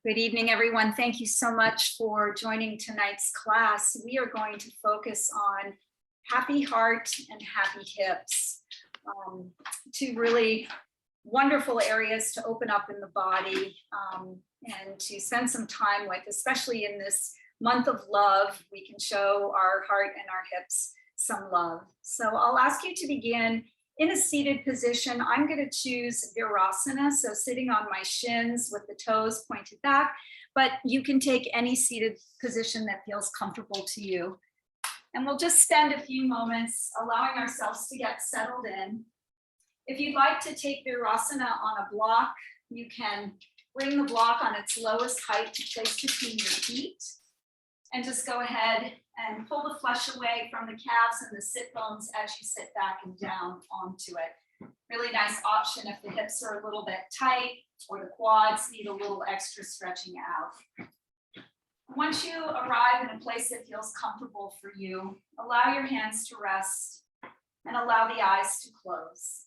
Good evening, everyone. Thank you so much for joining tonight's class. We are going to focus on happy heart and happy hips, two really wonderful areas to open up in the body and to spend some time with, especially in this month of love. We can show our heart and our hips some love. So I'll ask you to begin in a seated position. I'm going to choose Virasana, so sitting on my shins with the toes pointed back, but you can take any seated position that feels comfortable to you. And we'll just spend a few moments allowing ourselves to get settled in. If you'd like to take Virasana on a block, you can bring the block on its lowest height to place between your feet, and just go ahead and pull the flesh away from the calves and the sit bones as you sit back and down onto it. Really nice option if the hips are a little bit tight or the quads need a little extra stretching out. Once you arrive in a place that feels comfortable for you, allow your hands to rest and allow the eyes to close.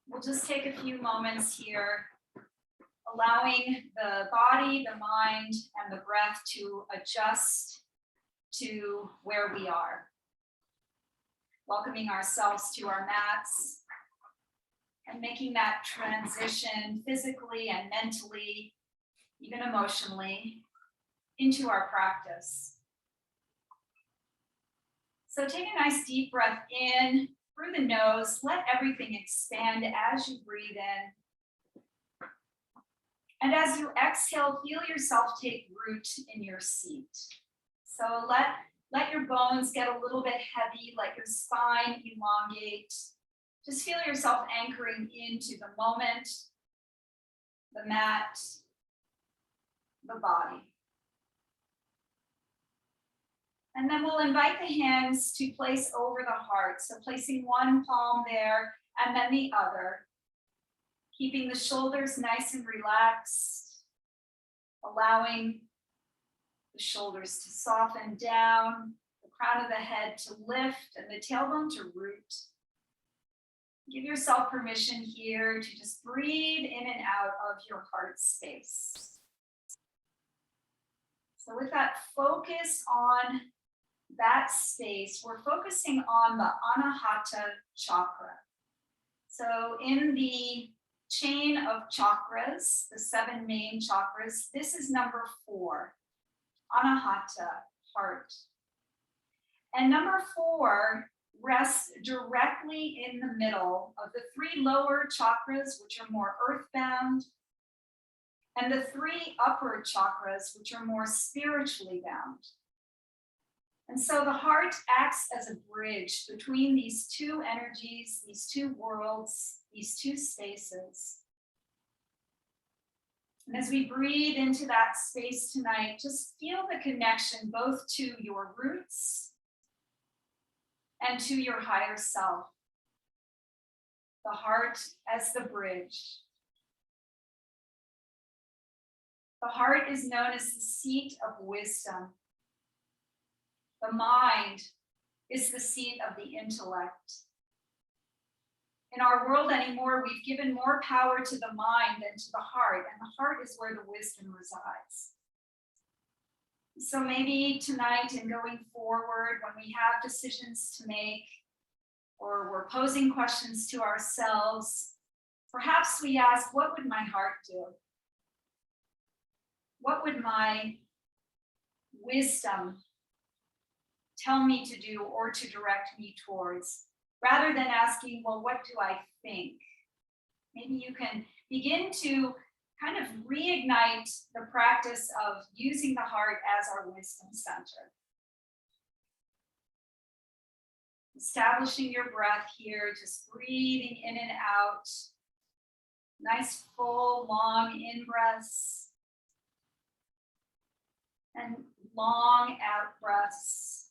We'll just take a few moments here, allowing the body, the mind, and the breath to adjust to where we are. Welcoming ourselves to our mats and making that transition physically and mentally, even emotionally, into our practice. So take a nice deep breath in through the nose. Let everything expand as you breathe in. And as you exhale, feel yourself take root in your seat. So let your bones get a little bit heavy, let your spine elongate. Just feel yourself anchoring into the moment, the mat, the body. And then we'll invite the hands to place over the heart. So placing one palm there and then the other. Keeping the shoulders nice and relaxed, allowing the shoulders to soften down, the crown of the head to lift, and the tailbone to root. Give yourself permission here to just breathe in and out of your heart space. So with that focus on that space, we're focusing on the Anahata chakra. So in the chain of chakras, the 7 main chakras, this is number 4, Anahata, heart. And number 4 rests directly in the middle of the 3 lower chakras, which are more earthbound, and the 3 upper chakras, which are more spiritually bound. And so the heart acts as a bridge between these 2 energies, these 2 worlds, these 2 spaces. And as we breathe into that space tonight, just feel the connection both to your roots and to your higher self. The heart as the bridge. The heart is known as the seat of wisdom. The mind is the seat of the intellect. In our world anymore, we've given more power to the mind than to the heart, and the heart is where the wisdom resides. So maybe tonight and going forward, when we have decisions to make, or we're posing questions to ourselves, perhaps we ask, what would my heart do? What would my wisdom tell me to do or to direct me towards? Rather than asking, well, what do I think? Maybe you can begin to kind of reignite the practice of using the heart as our wisdom center. Establishing your breath here, just breathing in and out. Nice, full, long in-breaths. And long out breaths.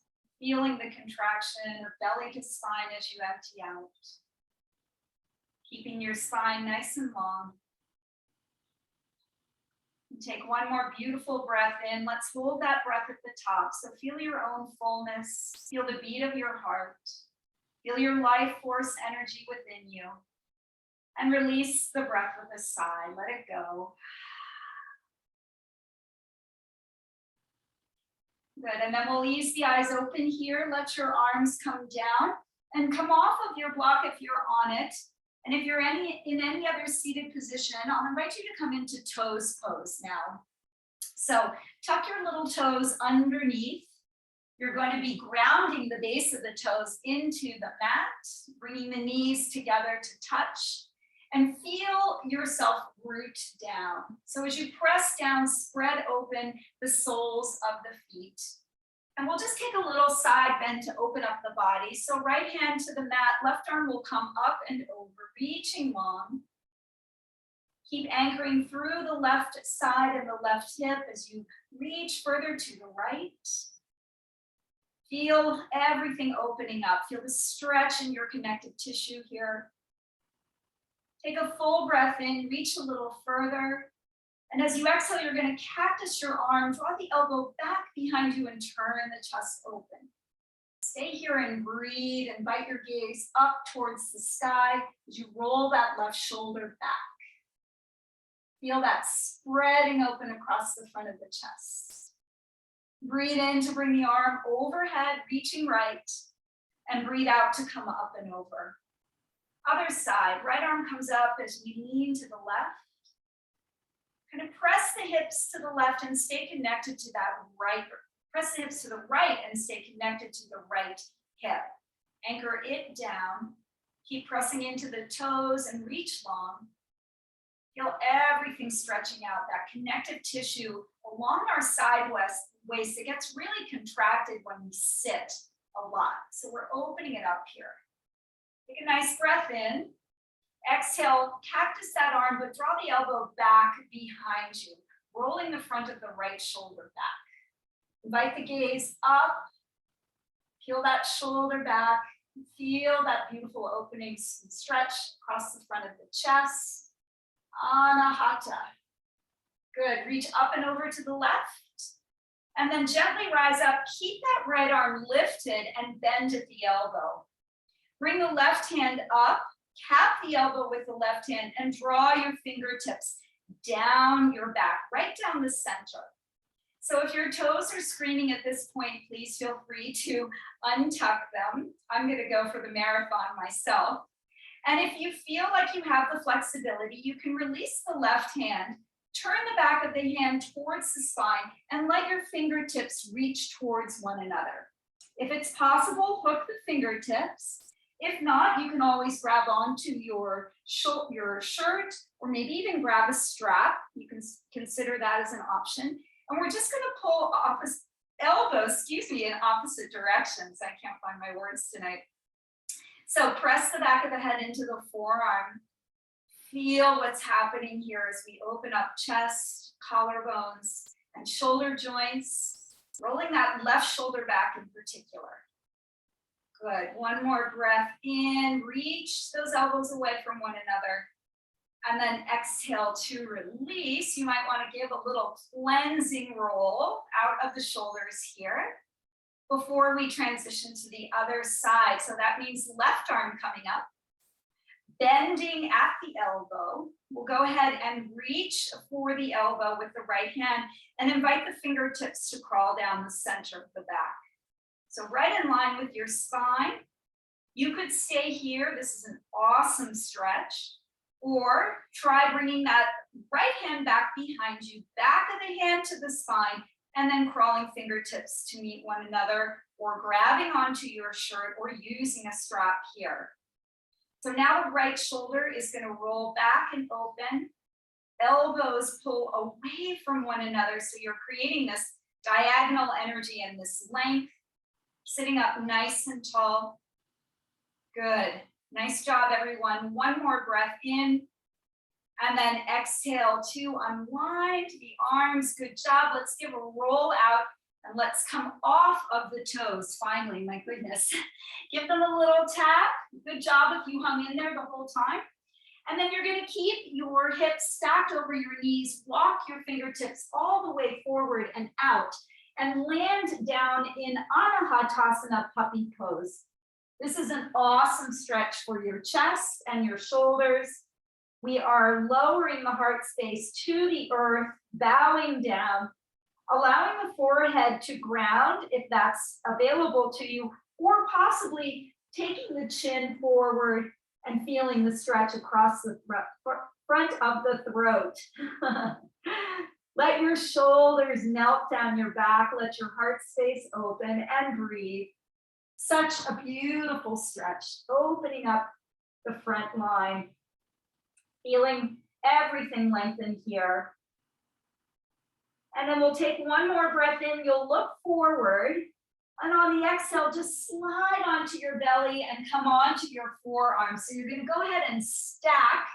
Feeling the contraction of belly to spine as you empty out. Keeping your spine nice and long. And take one more beautiful breath in. Let's hold that breath at the top. So feel your own fullness. Feel the beat of your heart. Feel your life force energy within you. And release the breath with a sigh. Let it go. Good, and then we'll ease the eyes open here. Let your arms come down and come off of your block if you're on it. And if you're in any other seated position, I'll invite you to come into toes pose now. So tuck your little toes underneath. You're going to be grounding the base of the toes into the mat, bringing the knees together to touch, and feel yourself root down. So as you press down, spread open the soles of the feet. And we'll just take a little side bend to open up the body. So right hand to the mat, left arm will come up and over, reaching long. Keep anchoring through the left side and the left hip as you reach further to the right. Feel everything opening up. Feel the stretch in your connective tissue here. Take a full breath in, reach a little further. And as you exhale, you're going to cactus your arm, draw the elbow back behind you and turn the chest open. Stay here and breathe. Invite your gaze up towards the sky as you roll that left shoulder back. Feel that spreading open across the front of the chest. Breathe in to bring the arm overhead, reaching right, and breathe out to come up and over. Other side, right arm comes up as we lean to the left. Kind of press the hips to the left and stay connected to that right. Press the hips to the right and stay connected to the right hip. Anchor it down. Keep pressing into the toes and reach long. Feel everything stretching out, that connective tissue along our side waist. It gets really contracted when we sit a lot. So we're opening it up here. Take a nice breath in. Exhale, cactus that arm, but draw the elbow back behind you, rolling the front of the right shoulder back. Invite the gaze up. Peel that shoulder back. Feel that beautiful opening stretch across the front of the chest. Anahata. Good. Reach up and over to the left. And then gently rise up. Keep that right arm lifted and bend at the elbow. Bring the left hand up. Cap the elbow with the left hand and draw your fingertips down your back, right down the center. So if your toes are screaming at this point, please feel free to untuck them. I'm going to go for the marathon myself. And if you feel like you have the flexibility, you can release the left hand, turn the back of the hand towards the spine, and let your fingertips reach towards one another. If it's possible, hook the fingertips. If not, you can always grab onto your shirt or maybe even grab a strap. You can consider that as an option. And we're just going to pull elbows, in opposite directions. I can't find my words tonight. So press the back of the head into the forearm. Feel what's happening here as we open up chest, collarbones, and shoulder joints, rolling that left shoulder back in particular. Good. One more breath in. Reach those elbows away from one another. And then exhale to release. You might want to give a little cleansing roll out of the shoulders here before we transition to the other side. So that means left arm coming up, bending at the elbow. We'll go ahead and reach for the elbow with the right hand and invite the fingertips to crawl down the center of the back. So right in line with your spine. You could stay here. This is an awesome stretch. Or try bringing that right hand back behind you, back of the hand to the spine, and then crawling fingertips to meet one another, or grabbing onto your shirt, or using a strap here. So now the right shoulder is going to roll back and open. Elbows pull away from one another, so you're creating this diagonal energy and this length. Sitting up nice and tall. Good. Nice job, everyone. One more breath in. And then exhale to unwind the arms. Good job. Let's give a roll out and let's come off of the toes. Finally, my goodness. Give them a little tap. Good job if you hung in there the whole time. And then you're going to keep your hips stacked over your knees. Walk your fingertips all the way forward and out. And land down in Anahatasana puppy pose. This is an awesome stretch for your chest and your shoulders. We are lowering the heart space to the earth, bowing down, allowing the forehead to ground if that's available to you, or possibly taking the chin forward and feeling the stretch across the front of the throat. Let your shoulders melt down your back. Let your heart space open and breathe. Such a beautiful stretch, opening up the front line, feeling everything lengthen here. And then we'll take one more breath in. You'll look forward. And on the exhale, just slide onto your belly and come onto your forearms. So you're going to go ahead and stack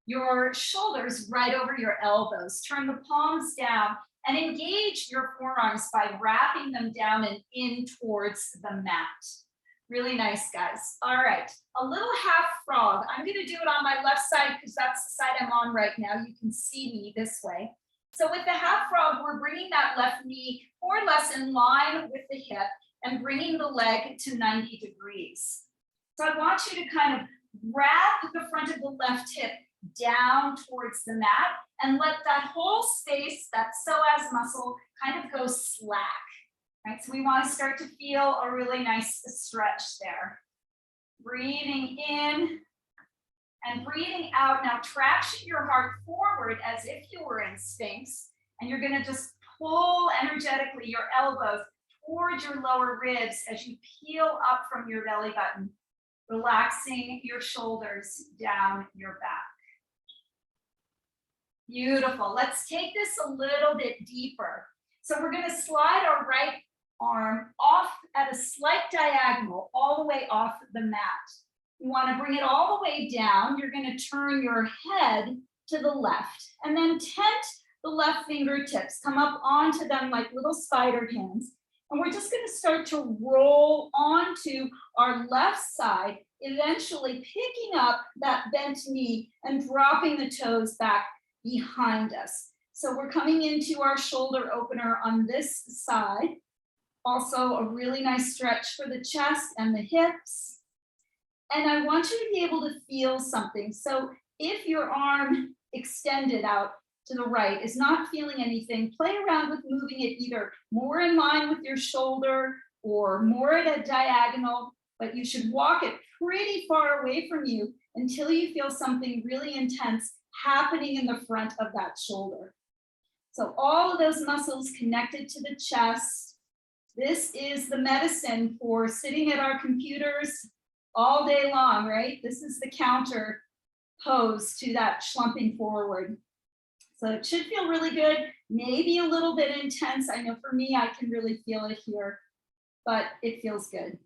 your shoulders right over your elbows. Turn the palms down and engage your forearms by wrapping them down and in towards the mat. Really nice, guys. All right, a little half frog. I'm going to do it on my left side because that's the side I'm on right now. You can see me this way. So with the half frog, we're bringing that left knee more or less in line with the hip and bringing the leg to 90 degrees. So I want you to kind of wrap the front of the left hip down towards the mat and let that whole space, that psoas muscle, kind of go slack. Right, so we want to start to feel a really nice stretch there. Breathing in and breathing out. Now traction your heart forward as if you were in Sphinx, and you're going to just pull energetically your elbows towards your lower ribs as you peel up from your belly button, relaxing your shoulders down your back. Beautiful. Let's take this a little bit deeper. So we're going to slide our right arm off at a slight diagonal all the way off the mat. You want to bring it all the way down. You're going to turn your head to the left and then tent the left fingertips. Come up onto them like little spider hands. And we're just going to start to roll onto our left side, eventually picking up that bent knee and dropping the toes back behind us. So we're coming into our shoulder opener on this side. Also a really nice stretch for the chest and the hips. And I want you to be able to feel something. So if your arm extended out to the right is not feeling anything, play around with moving it either more in line with your shoulder or more at a diagonal, but you should walk it pretty far away from you until you feel something really intense happening in the front of that shoulder. So all of those muscles connected to the chest. This is the medicine for sitting at our computers all day long, right? This is the counter pose to that slumping forward. So it should feel really good, maybe a little bit intense. I know for me, I can really feel it here, but it feels good.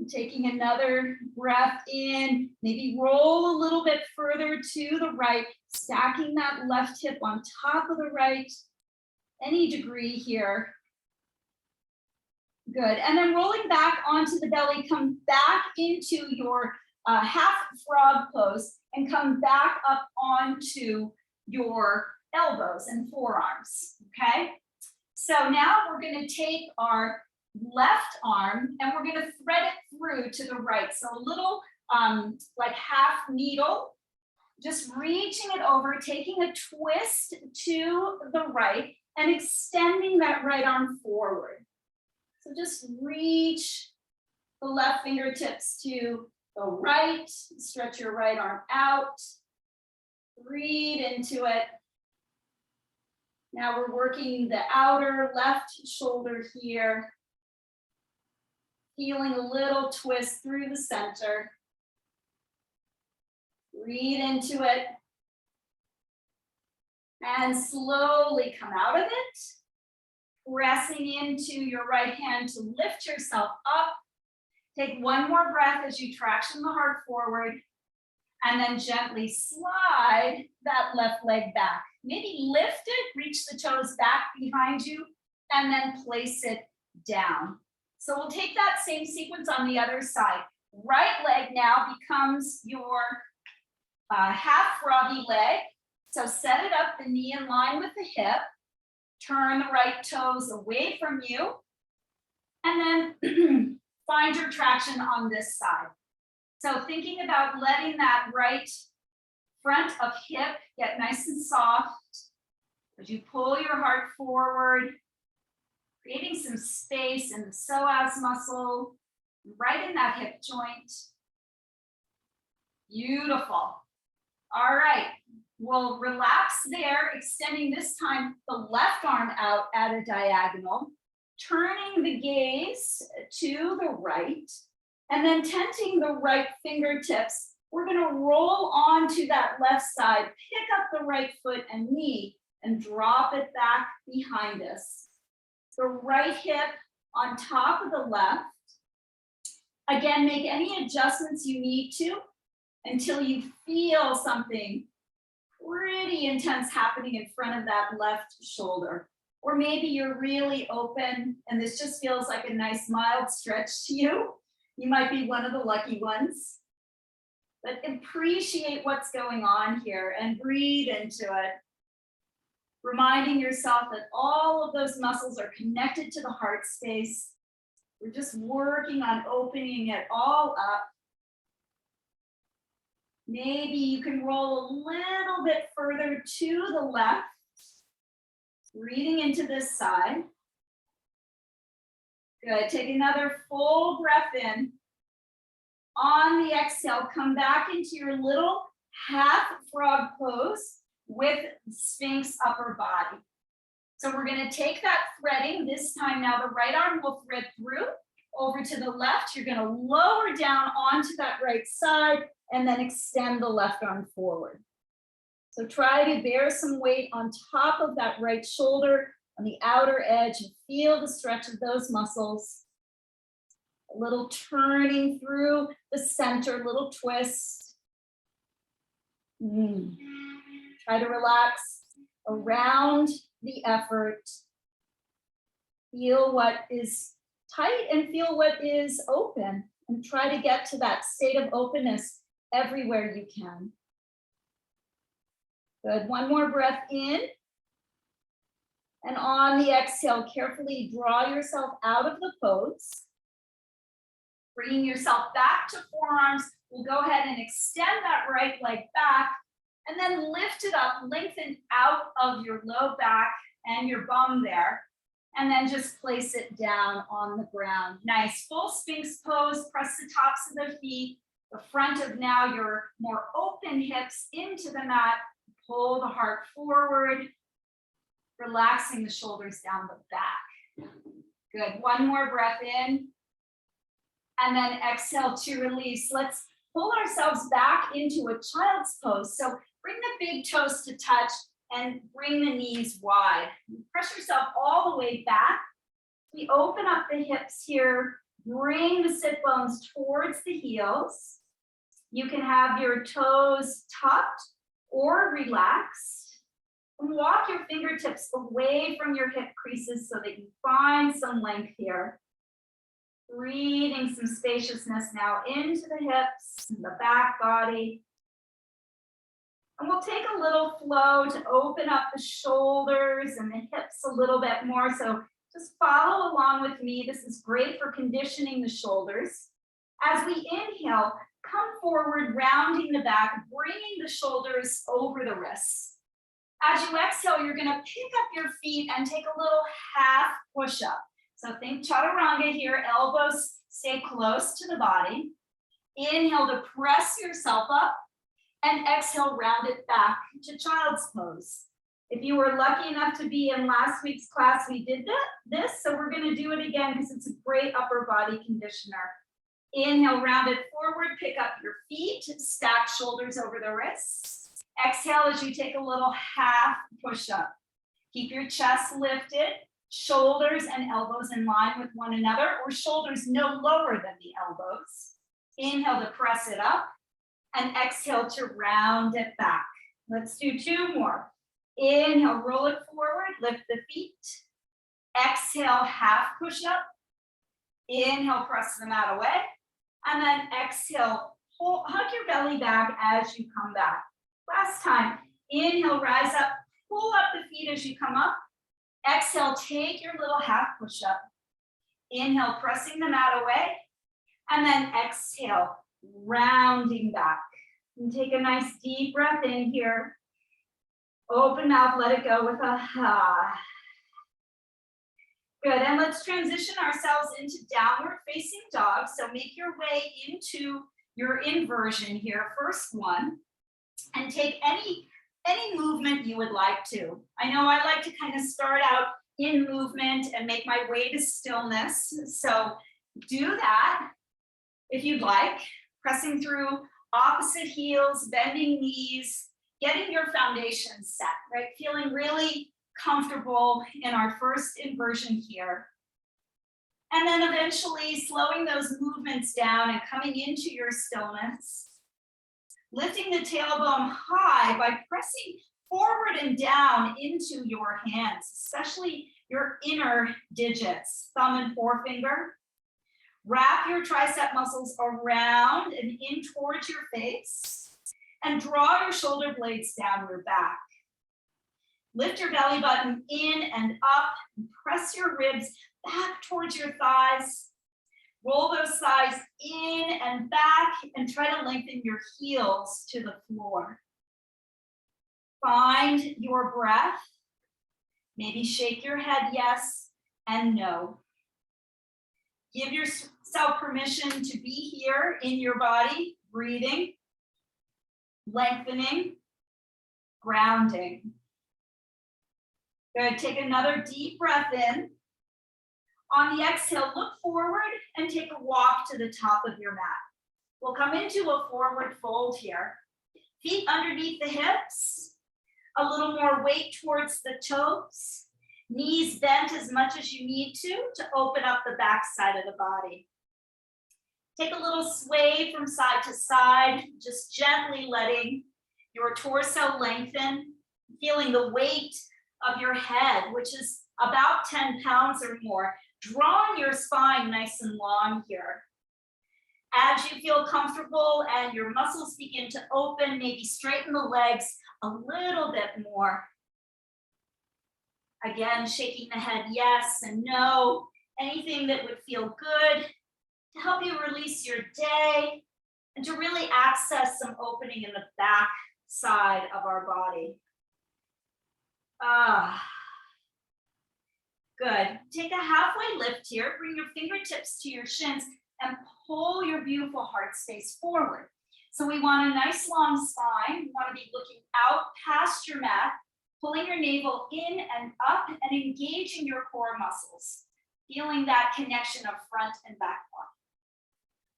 Taking another breath in, maybe roll a little bit further to the right, stacking that left hip on top of the right, any degree here. Good, and then rolling back onto the belly, come back into your half frog pose and come back up onto your elbows and forearms, okay? So now we're gonna take our left arm and we're gonna thread it through to the right. So a little like half needle, just reaching it over, taking a twist to the right and extending that right arm forward. So just reach the left fingertips to the right, stretch your right arm out, breathe into it. Now we're working the outer left shoulder here, feeling a little twist through the center. Breathe into it and slowly come out of it. Pressing into your right hand to lift yourself up. Take one more breath as you traction the heart forward and then gently slide that left leg back. Maybe lift it, reach the toes back behind you, and then place it down. So we'll take that same sequence on the other side. Right leg now becomes your half froggy leg. So set it up, the knee in line with the hip. Turn the right toes away from you, and then find your traction on this side. So thinking about letting that right front of hip get nice and soft, As you pull your heart forward, creating some space in the psoas muscle, right in that hip joint. Beautiful. All right, we'll relax there, extending this time the left arm out at a diagonal, turning the gaze to the right, and then tenting the right fingertips. We're gonna roll onto that left side, pick up the right foot and knee, and drop it back behind us. The right hip on top of the left. Again, make any adjustments you need to until you feel something pretty intense happening in front of that left shoulder. Or maybe you're really open and this just feels like a nice mild stretch to you. You might be one of the lucky ones. But appreciate what's going on here and breathe into it. Reminding yourself that all of those muscles are connected to the heart space. We're just working on opening it all up. Maybe you can roll a little bit further to the left. Breathing into this side. Good, take another full breath in. On the exhale, come back into your little half frog pose with Sphinx upper body. So we're gonna take that threading, this time now the right arm will thread through, over to the left, you're gonna lower down onto that right side and then extend the left arm forward. So try to bear some weight on top of that right shoulder, on the outer edge, and feel the stretch of those muscles. A little turning through the center, little twist. Try to relax around the effort. Feel what is tight and feel what is open, and try to get to that state of openness everywhere you can. Good, one more breath in. And on the exhale, carefully draw yourself out of the pose. Bringing yourself back to forearms, we'll go ahead and extend that right leg back and then lift it up, lengthen out of your low back and your bum there. And then just place it down on the ground. Nice, full Sphinx pose, press the tops of the feet, the front of now your more open hips into the mat, pull the heart forward, relaxing the shoulders down the back. Good, one more breath in. And then exhale to release. Let's pull ourselves back into a child's pose. So bring the big toes to touch and bring the knees wide. Press yourself all the way back. We open up the hips here. Bring the sit bones towards the heels. You can have your toes tucked or relaxed. And walk your fingertips away from your hip creases so that you find some length here. Breathing some spaciousness now into the hips, the back body. And we'll take a little flow to open up the shoulders and the hips a little bit more. So just follow along with me. This is great for conditioning the shoulders. As we inhale, come forward, rounding the back, bringing the shoulders over the wrists. As you exhale, you're gonna pick up your feet and take a little half push-up. So think chaturanga here, elbows stay close to the body. Inhale to press yourself up and exhale, round it back to child's pose. If you were lucky enough to be in last week's class, we did this, so we're gonna do it again because it's a great upper body conditioner. Inhale, round it forward, pick up your feet, stack shoulders over the wrists. Exhale as you take a little half push-up. Keep your chest lifted. Shoulders and elbows in line with one another, or shoulders no lower than the elbows. Inhale to press it up, and exhale to round it back. Let's do two more. Inhale, roll it forward, lift the feet. Exhale, half push up. Inhale, press the mat away. And then exhale, hug your belly back as you come back. Last time, inhale, rise up, pull up the feet as you come up. Exhale, take your little half push-up. Inhale, pressing the mat away. And then exhale, rounding back. And take a nice deep breath in here. Open mouth, let it go with a ha. Good, and let's transition ourselves into downward facing dog. So make your way into your inversion here, first one, and take any movement you would like to. I know I like to kind of start out in movement and make my way to stillness. So do that if you'd like, pressing through opposite heels, bending knees, getting your foundation set, right? Feeling really comfortable in our first inversion here. And then eventually slowing those movements down and coming into your stillness. Lifting the tailbone high by pressing forward and down into your hands, especially your inner digits, thumb and forefinger. Wrap your tricep muscles around and in towards your face and draw your shoulder blades down your back. Lift your belly button in and up and press your ribs back towards your thighs. Roll those thighs in and back and try to lengthen your heels to the floor. Find your breath. Maybe shake your head yes and no. Give yourself permission to be here in your body, breathing, lengthening, grounding. Good, take another deep breath in. On the exhale, look forward and take a walk to the top of your mat. We'll come into a forward fold here. Feet underneath the hips, a little more weight towards the toes, knees bent as much as you need to open up the back side of the body. Take a little sway from side to side, just gently letting your torso lengthen, feeling the weight of your head, which is about 10 pounds or more, drawing your spine nice and long here. As you feel comfortable and your muscles begin to open, maybe straighten the legs a little bit more. Again, shaking the head yes and no, anything that would feel good to help you release your day and to really access some opening in the back side of our body. Good. Take a halfway lift here. Bring your fingertips to your shins and pull your beautiful heart space forward. So we want a nice long spine. You want to be looking out past your mat, pulling your navel in and up and engaging your core muscles, feeling that connection of front and back body.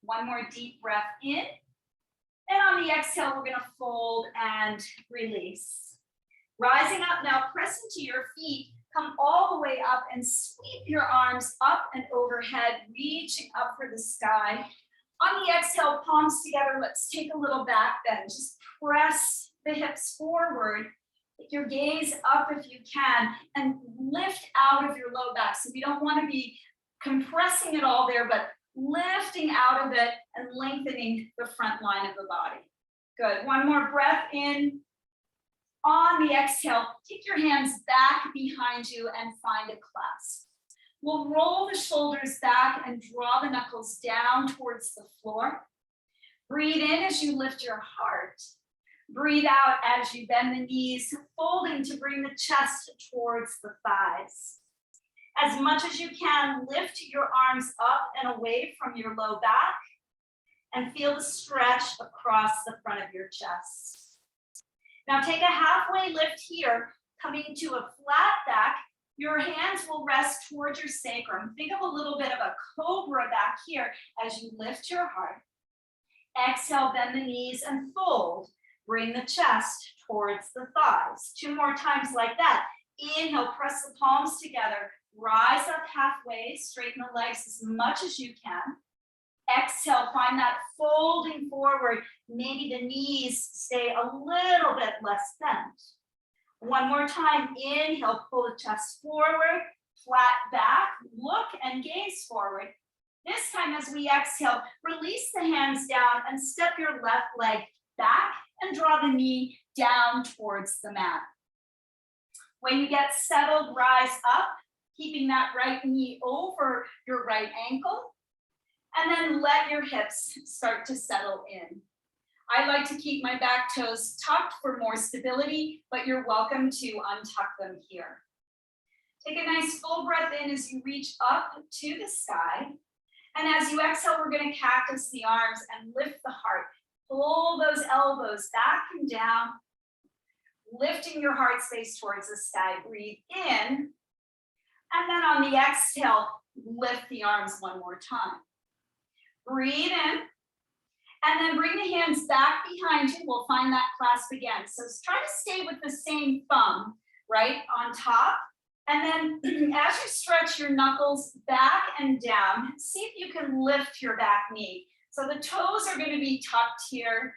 One more deep breath in. And on the exhale, we're going to fold and release. Rising up now, press into your feet. Come all the way up and sweep your arms up and overhead, reaching up for the sky. On the exhale, palms together, let's take a little back bend. Just press the hips forward. Take your gaze up if you can and lift out of your low back. So we don't want to be compressing it all there, but lifting out of it and lengthening the front line of the body. Good. One more breath in. On the exhale, take your hands back behind you and find a clasp. We'll roll the shoulders back and draw the knuckles down towards the floor. Breathe in as you lift your heart. Breathe out as you bend the knees, folding to bring the chest towards the thighs. As much as you can, lift your arms up and away from your low back and feel the stretch across the front of your chest. Now take a halfway lift here, coming to a flat back. Your hands will rest towards your sacrum. Think of a little bit of a cobra back here as you lift your heart. Exhale, bend the knees and fold. Bring the chest towards the thighs. 2 more times like that. Inhale, press the palms together. Rise up halfway, straighten the legs as much as you can. Exhale, find that folding forward. Maybe the knees stay a little bit less bent. One more time, inhale, pull the chest forward, flat back, look and gaze forward. This time as we exhale, release the hands down and step your left leg back and draw the knee down towards the mat. When you get settled, rise up, keeping that right knee over your right ankle. And then let your hips start to settle in. I like to keep my back toes tucked for more stability, but you're welcome to untuck them here. Take a nice full breath in as you reach up to the sky. And as you exhale, we're going to cactus the arms and lift the heart. Pull those elbows back and down, lifting your heart space towards the sky. Breathe in. And then on the exhale, lift the arms one more time. Breathe in. And then bring the hands back behind you. We'll find that clasp again. So try to stay with the same thumb, right, on top. And then as you stretch your knuckles back and down, see if you can lift your back knee. So the toes are going to be tucked here.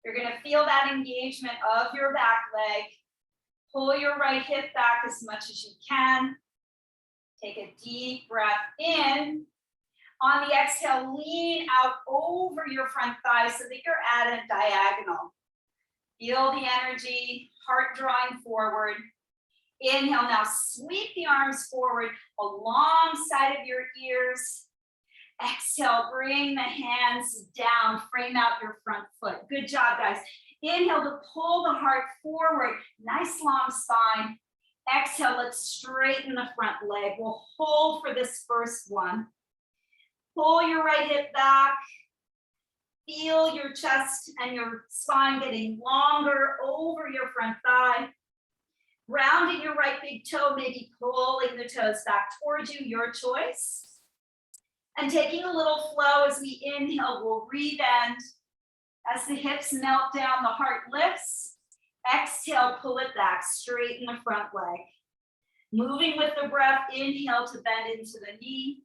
You're going to feel that engagement of your back leg. Pull your right hip back as much as you can. Take a deep breath in. On the exhale, lean out over your front thighs so that you're at a diagonal. Feel the energy, heart drawing forward. Inhale, now sweep the arms forward alongside of your ears. Exhale, bring the hands down, frame out your front foot. Good job, guys. Inhale to pull the heart forward, nice long spine. Exhale, let's straighten the front leg. We'll hold for this first one. Pull your right hip back. Feel your chest and your spine getting longer over your front thigh. Rounding your right big toe, maybe pulling the toes back towards you, your choice. And taking a little flow as we inhale, we'll rebend. As the hips melt down, the heart lifts. Exhale, pull it back, straighten the front leg. Moving with the breath, inhale to bend into the knee.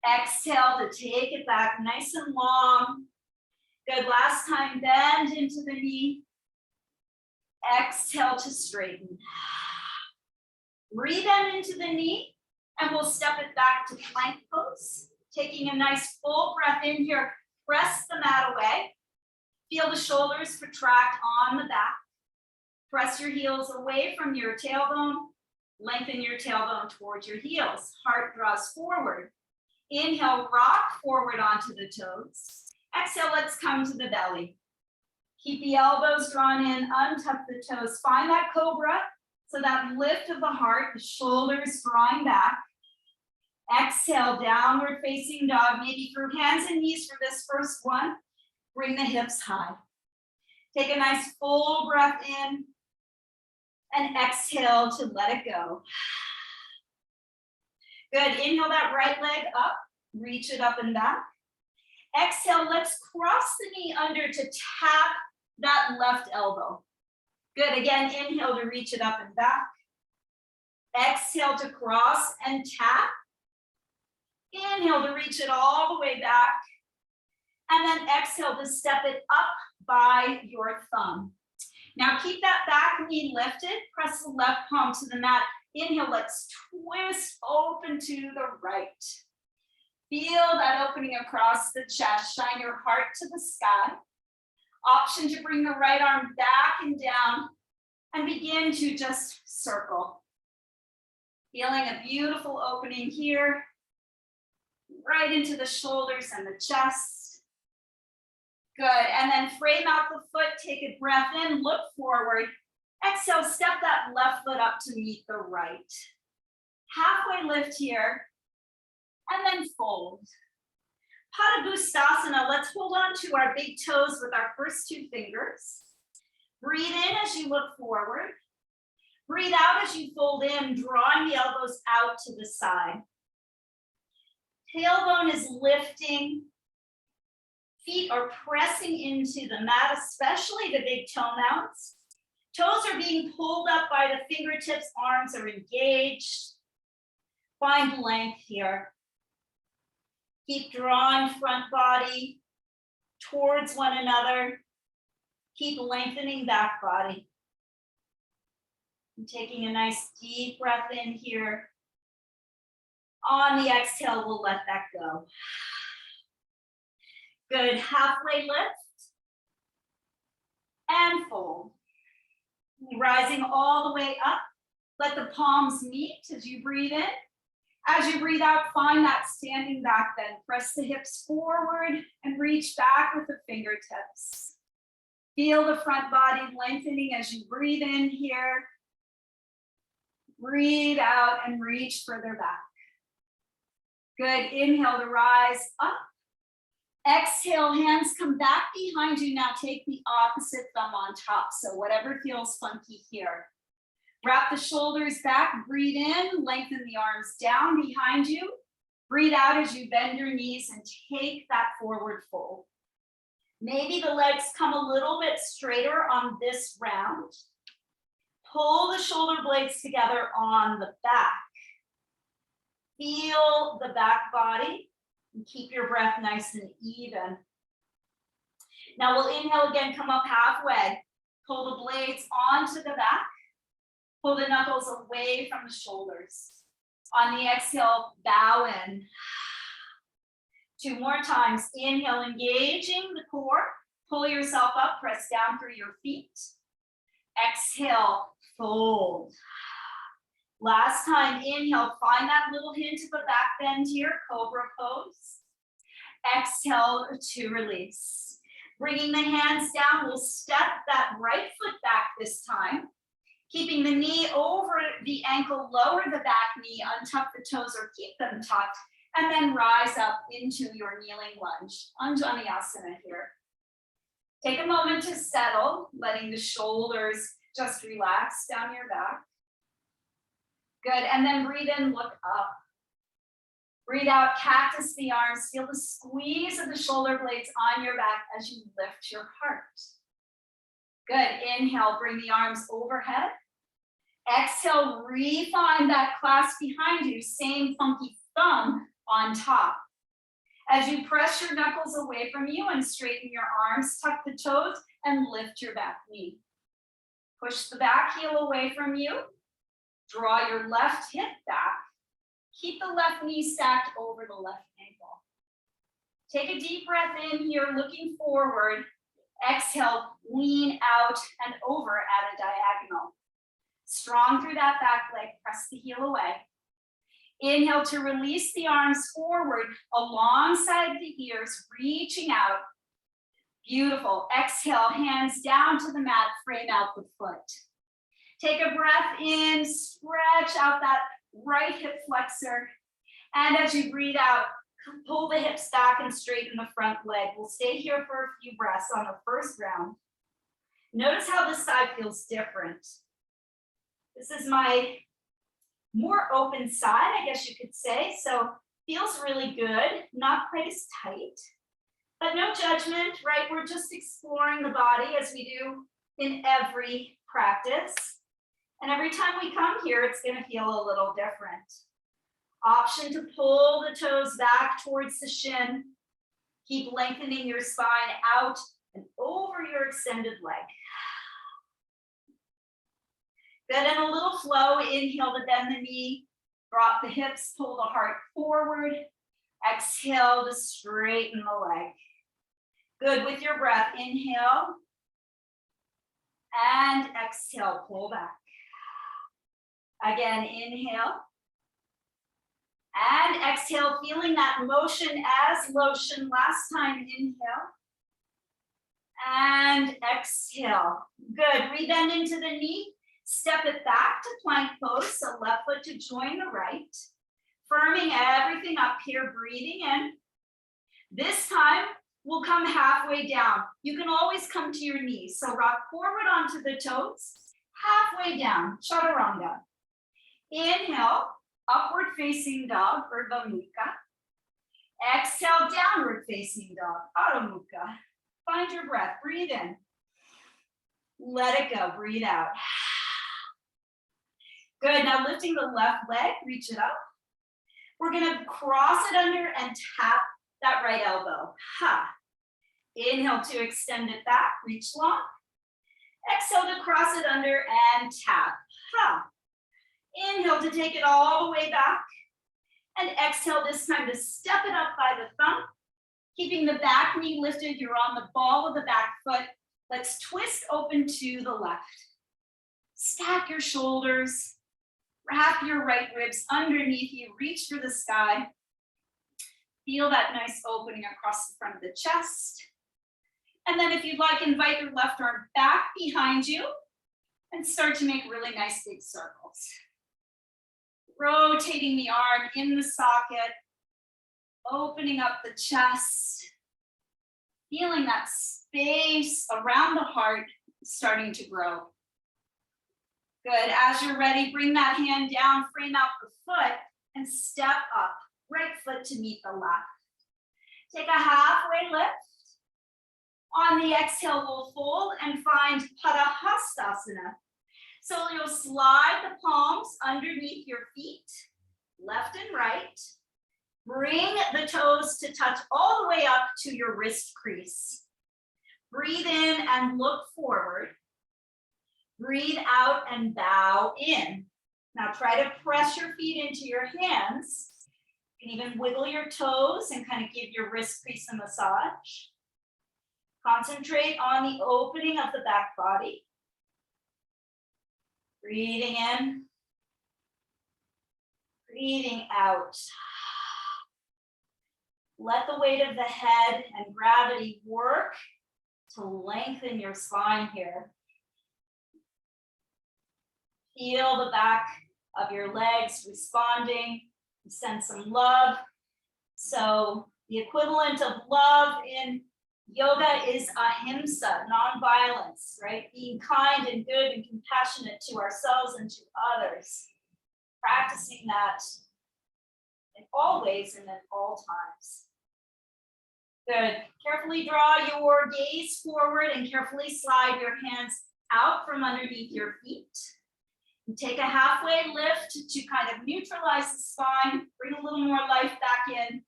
Exhale to take it back nice and long. Good, last time, bend into the knee. Exhale to straighten. Rebend into the knee, and we'll step it back to plank pose. Taking a nice full breath in here, press the mat away. Feel the shoulders protract on the back. Press your heels away from your tailbone. Lengthen your tailbone towards your heels. Heart draws forward. Inhale, rock forward onto the toes. Exhale, let's come to the belly. Keep the elbows drawn in, untuck the toes. Find that cobra, so that lift of the heart, the shoulders drawing back. Exhale, downward facing dog, maybe through hands and knees for this first one. Bring the hips high. Take a nice full breath in and exhale to let it go. Good, inhale that right leg up, reach it up and back. Exhale, let's cross the knee under to tap that left elbow. Good, again, inhale to reach it up and back. Exhale to cross and tap. Inhale to reach it all the way back. And then exhale to step it up by your thumb. Now keep that back knee lifted, press the left palm to the mat. Inhale, let's twist open to the right. Feel that opening across the chest, shine your heart to the sky. Option to bring the right arm back and down and begin to just circle. Feeling a beautiful opening here, right into the shoulders and the chest. Good, and then frame out the foot, take a breath in, look forward. Exhale, step that left foot up to meet the right. Halfway lift here, and then fold. Padangusthasana, let's hold on to our big toes with our first two fingers. Breathe in as you look forward. Breathe out as you fold in, drawing the elbows out to the side. Tailbone is lifting. Feet are pressing into the mat, especially the big toe mounts. Toes are being pulled up by the fingertips, arms are engaged. Find length here. Keep drawing front body towards one another. Keep lengthening back body. And taking a nice deep breath in here. On the exhale, we'll let that go. Good, halfway lift. And fold. Rising all the way up. Let the palms meet as you breathe in. As you breathe out, find that standing back bend. Press the hips forward and reach back with the fingertips. Feel the front body lengthening as you breathe in here. Breathe out and reach further back. Good, inhale to rise up. Exhale, hands come back behind you. Now take the opposite thumb on top. So whatever feels funky here. Wrap the shoulders back, breathe in, lengthen the arms down behind you. Breathe out as you bend your knees and take that forward fold. Maybe the legs come a little bit straighter on this round. Pull the shoulder blades together on the back. Feel the back body and keep your breath nice and even. Now we'll inhale again, come up halfway. Pull the blades onto the back. Pull the knuckles away from the shoulders. On the exhale, bow in. 2 more times. Inhale, engaging the core. Pull yourself up, press down through your feet. Exhale, fold. Last time, inhale, find that little hint of a back bend here, cobra pose. Exhale to release. Bringing the hands down, we'll step that right foot back this time. Keeping the knee over the ankle, lower the back knee, untuck the toes or keep them tucked, and then rise up into your kneeling lunge. Anjaneyasana here. Take a moment to settle, letting the shoulders just relax down your back. Good, and then breathe in, look up. Breathe out, cactus the arms. Feel the squeeze of the shoulder blades on your back as you lift your heart. Good, inhale, bring the arms overhead. Exhale, refine that clasp behind you, same funky thumb on top. As you press your knuckles away from you and straighten your arms, tuck the toes and lift your back knee. Push the back heel away from you. Draw your left hip back. Keep the left knee stacked over the left ankle. Take a deep breath in here, looking forward. Exhale, lean out and over at a diagonal. Strong through that back leg, press the heel away. Inhale to release the arms forward alongside the ears, reaching out. Beautiful. Exhale, hands down to the mat, frame out the foot. Take a breath in, stretch out that right hip flexor. And as you breathe out, pull the hips back and straighten the front leg. We'll stay here for a few breaths on the first round. Notice how this side feels different. This is my more open side, I guess you could say. So feels really good, not quite as tight, but no judgment, right? We're just exploring the body as we do in every practice. And every time we come here, it's going to feel a little different. Option to pull the toes back towards the shin. Keep lengthening your spine out and over your extended leg. Good, and a little flow. Inhale to bend the knee. Drop the hips, pull the heart forward. Exhale to straighten the leg. Good, with your breath, inhale. And exhale, pull back. Again, inhale. And exhale, feeling that motion as lotion. Last time, inhale. And exhale. Good, rebend into the knee. Step it back to plank pose, so left foot to join the right. Firming everything up here, breathing in. This time, we'll come halfway down. You can always come to your knees, so rock forward onto the toes, halfway down, chaturanga. Inhale, upward facing dog, Urdhva Mukha. Exhale, downward facing dog, Adho Mukha. Find your breath, breathe in. Let it go, breathe out. Good, now lifting the left leg, reach it up. We're gonna cross it under and tap that right elbow. Ha. Inhale to extend it back, reach long. Exhale to cross it under and tap. Ha. Inhale to take it all the way back. And exhale this time to step it up by the thumb. Keeping the back knee lifted, you're on the ball of the back foot. Let's twist open to the left. Stack your shoulders. Wrap your right ribs underneath you, reach for the sky. Feel that nice opening across the front of the chest. And then if you'd like, invite your left arm back behind you and start to make really nice big circles. Rotating the arm in the socket, opening up the chest, feeling that space around the heart starting to grow. Good, as you're ready, bring that hand down, frame out the foot, and step up, right foot to meet the left. Take a halfway lift. On the exhale, we'll fold and find Padahastasana. So you'll slide the palms underneath your feet, left and right. Bring the toes to touch all the way up to your wrist crease. Breathe in and look forward. Breathe out and bow in. Now try to press your feet into your hands. You can even wiggle your toes and kind of give your wrist crease a massage. Concentrate on the opening of the back body. Breathing in. Breathing out. Let the weight of the head and gravity work to lengthen your spine here. Feel the back of your legs responding. Send some love. So the equivalent of love in yoga is ahimsa, non-violence, right? Being kind and good and compassionate to ourselves and to others. Practicing that in all ways and at all times. Good. Carefully draw your gaze forward and carefully slide your hands out from underneath your feet. And take a halfway lift to kind of neutralize the spine, bring a little more life back in,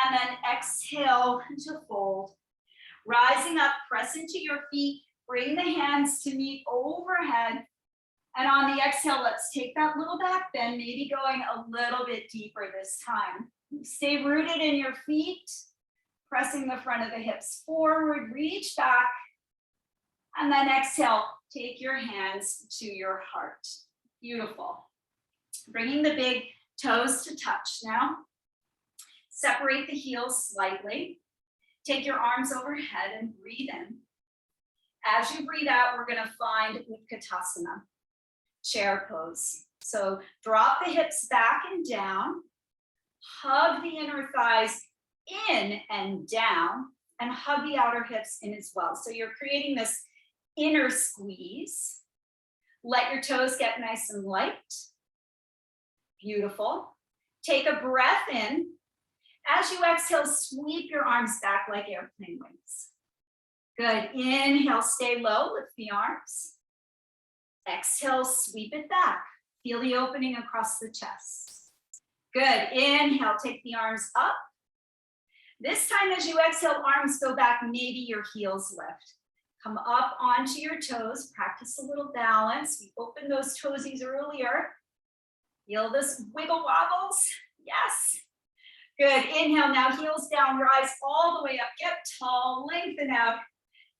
and then exhale to fold. Rising up, press into your feet, bring the hands to meet overhead. And on the exhale, let's take that little back bend, maybe going a little bit deeper this time. Stay rooted in your feet, pressing the front of the hips forward, reach back, and then exhale, take your hands to your heart. Beautiful. Bringing the big toes to touch now. Separate the heels slightly. Take your arms overhead and breathe in. As you breathe out, we're going to find Gomukasana, chair pose. So drop the hips back and down. Hug the inner thighs in and down, and hug the outer hips in as well. So you're creating this inner squeeze. Let your toes get nice and light. Beautiful. Take a breath in. As you exhale, sweep your arms back like airplane wings. Good. Inhale, stay low, lift the arms. Exhale, sweep it back. Feel the opening across the chest. Good. Inhale, take the arms up. This time as you exhale, arms go back, maybe your heels lift. Come up onto your toes, practice a little balance. We opened those toesies earlier. Feel this wiggle wobbles. Yes. Good. Inhale, now heels down, rise all the way up. Get tall, lengthen out.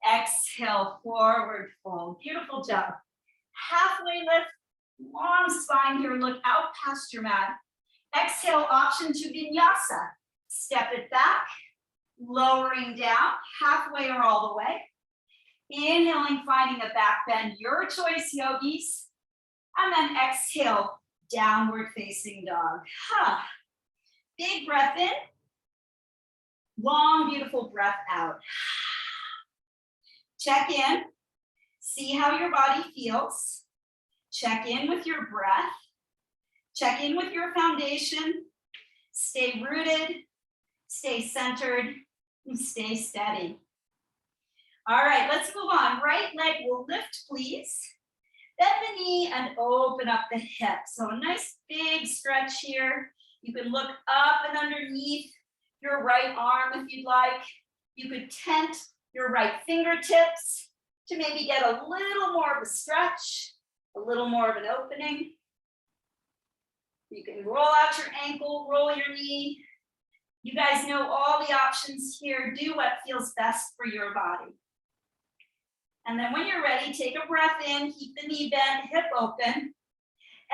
Exhale, forward fold. Beautiful job. Halfway lift, long spine here. Look out past your mat. Exhale, option to vinyasa. Step it back, lowering down, halfway or all the way. Inhaling, finding a back bend, your choice, yogis. And then exhale, downward facing dog. Big breath in, long, beautiful breath out. Check in, see how your body feels. Check in with your breath. Check in with your foundation. Stay rooted, stay centered, and stay steady. All right, let's move on. Right leg will lift, please. Bend the knee and open up the hip. So a nice big stretch here. You can look up and underneath your right arm if you'd like. You could tent your right fingertips to maybe get a little more of a stretch, a little more of an opening. You can roll out your ankle, roll your knee. You guys know all the options here. Do what feels best for your body. And then when you're ready, take a breath in, keep the knee bent, hip open.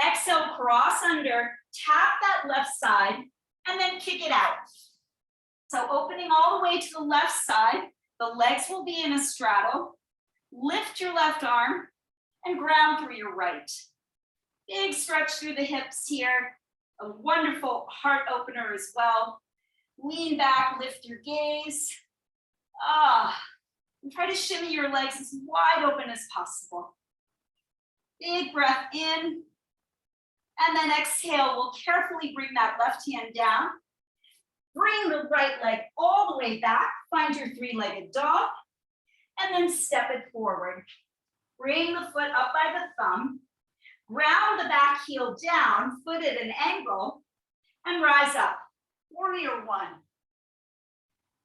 Exhale, cross under, tap that left side, and then kick it out. So opening all the way to the left side, the legs will be in a straddle. Lift your left arm and ground through your right. Big stretch through the hips here. A wonderful heart opener as well. Lean back, lift your gaze. And try to shimmy your legs as wide open as possible. Big breath in. And then exhale, we'll carefully bring that left hand down. Bring the right leg all the way back. Find your three-legged dog. And then step it forward. Bring the foot up by the thumb. Ground the back heel down, foot at an angle, and rise up. Warrior one.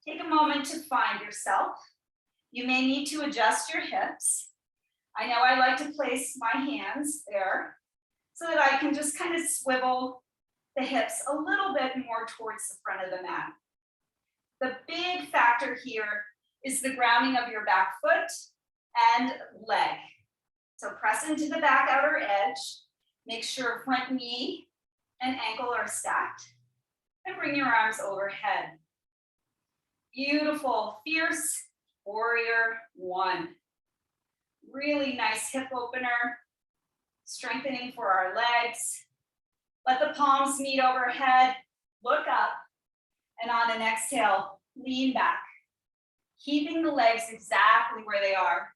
Take a moment to find yourself. You may need to adjust your hips. I know I like to place my hands there so that I can just kind of swivel the hips a little bit more towards the front of the mat. The big factor here is the grounding of your back foot and leg. So press into the back outer edge. Make sure front knee and ankle are stacked. And bring your arms overhead. Beautiful, fierce warrior one. Really nice hip opener. Strengthening for our legs. Let the palms meet overhead. Look up. And on an exhale, lean back. Keeping the legs exactly where they are.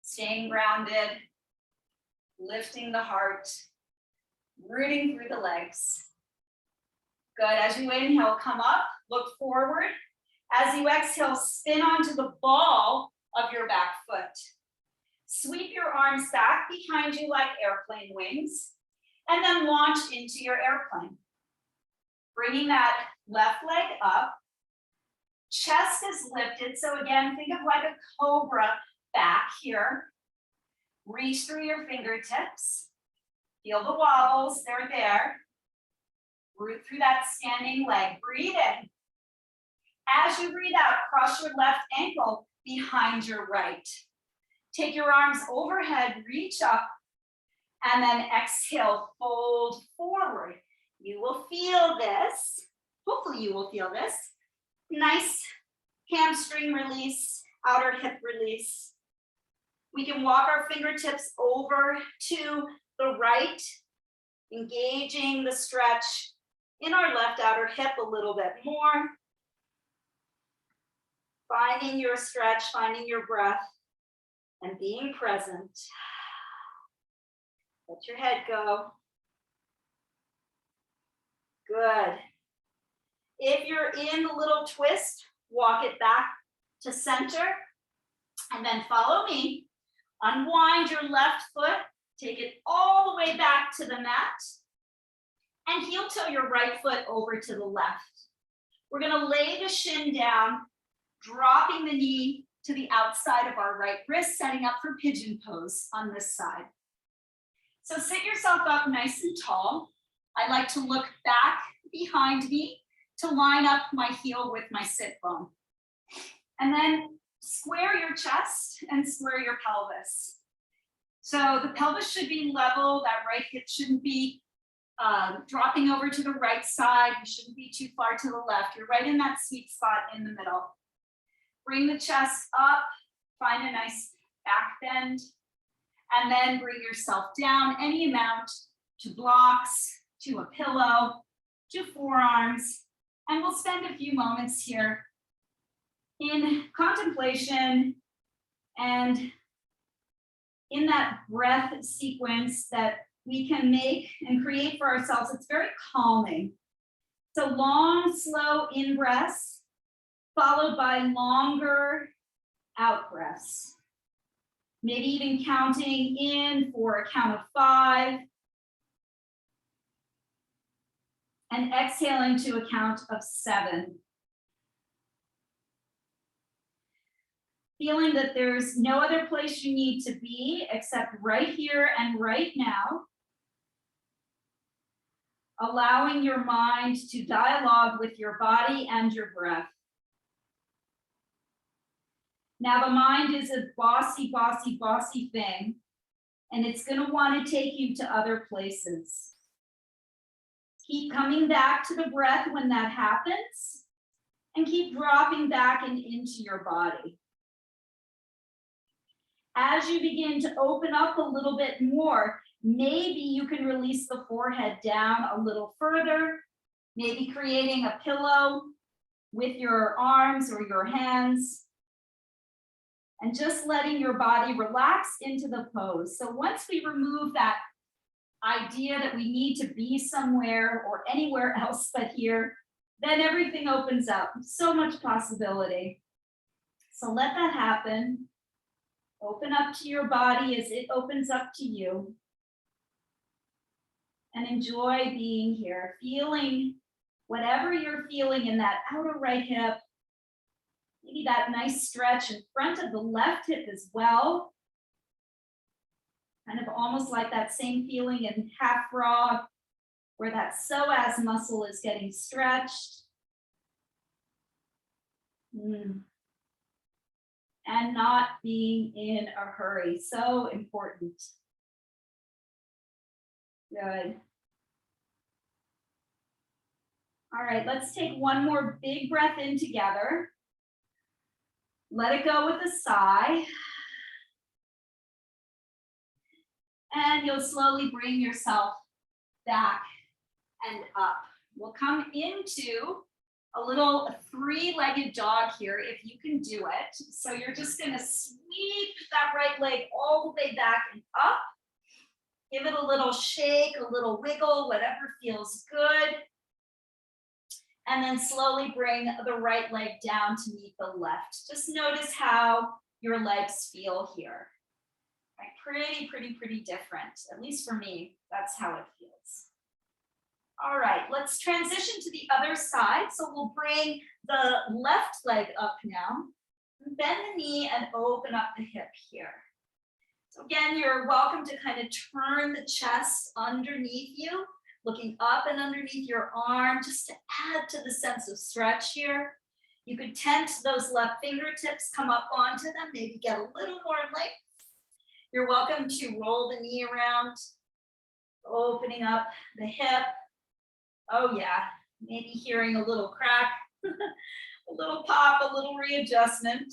Staying grounded. Lifting the heart. Rooting through the legs. Good. As you inhale, come up. Look forward. As you exhale, spin onto the ball of your back foot. Sweep your arms back behind you like airplane wings, and then launch into your airplane. Bringing that left leg up. Chest is lifted. So again, think of like a cobra back here. Reach through your fingertips. Feel the wobbles, they're there. Root through that standing leg. Breathe in. As you breathe out, cross your left ankle behind your right. Take your arms overhead, reach up, and then exhale, fold forward. You will feel this. Hopefully you will feel this. Nice hamstring release, outer hip release. We can walk our fingertips over to the right, engaging the stretch in our left outer hip a little bit more. Finding your stretch, finding your breath, and being present. Let your head go. Good. If you're in the little twist, walk it back to center, and then follow me. Unwind your left foot, take it all the way back to the mat, and heel toe your right foot over to the left. We're gonna lay the shin down, dropping the knee to the outside of our right wrist, setting up for pigeon pose on this side. So sit yourself up nice and tall. I like to look back behind me to line up my heel with my sit bone. And then square your chest and square your pelvis. So the pelvis should be level, that right hip shouldn't be dropping over to the right side. You shouldn't be too far to the left. You're right in that sweet spot in the middle. Bring the chest up, find a nice back bend, and then bring yourself down any amount to blocks, to a pillow, to forearms. And we'll spend a few moments here in contemplation and in that breath sequence that we can make and create for ourselves. It's very calming. So long, slow in-breaths, followed by longer out-breaths. Maybe even counting in for a count of 5. And exhaling to a count of 7. Feeling that there's no other place you need to be except right here and right now. Allowing your mind to dialogue with your body and your breath. Now the mind is a bossy, bossy, bossy thing. and it's going to want to take you to other places. Keep coming back to the breath when that happens, and keep dropping back and into your body. As you begin to open up a little bit more, maybe you can release the forehead down a little further, maybe creating a pillow with your arms or your hands, and just letting your body relax into the pose. So once we remove that idea that we need to be somewhere or anywhere else but here, then everything opens up. So much possibility. So let that happen. Open up to your body as it opens up to you. And enjoy being here, feeling whatever you're feeling in that outer right hip. Maybe that nice stretch in front of the left hip as well. Kind of almost like that same feeling in half frog, where that psoas muscle is getting stretched. And not being in a hurry, so important. Good. All right, let's take one more big breath in together. Let it go with a sigh. And you'll slowly bring yourself back and up. We'll come into a little three-legged dog here if you can do it. So you're just going to sweep that right leg all the way back and up. Give it a little shake, a little wiggle, whatever feels good. And then slowly bring the right leg down to meet the left. Just notice how your legs feel here. Right? Pretty different. At least for me, that's how it feels. All right, let's transition to the other side. So we'll bring the left leg up now. Bend the knee and open up the hip here. So again, you're welcome to kind of turn the chest underneath you, looking up and underneath your arm, just to add to the sense of stretch here. You could tense those left fingertips, come up onto them, maybe get a little more length. You're welcome to roll the knee around, opening up the hip. Oh yeah, maybe hearing a little crack, a little pop, a little readjustment.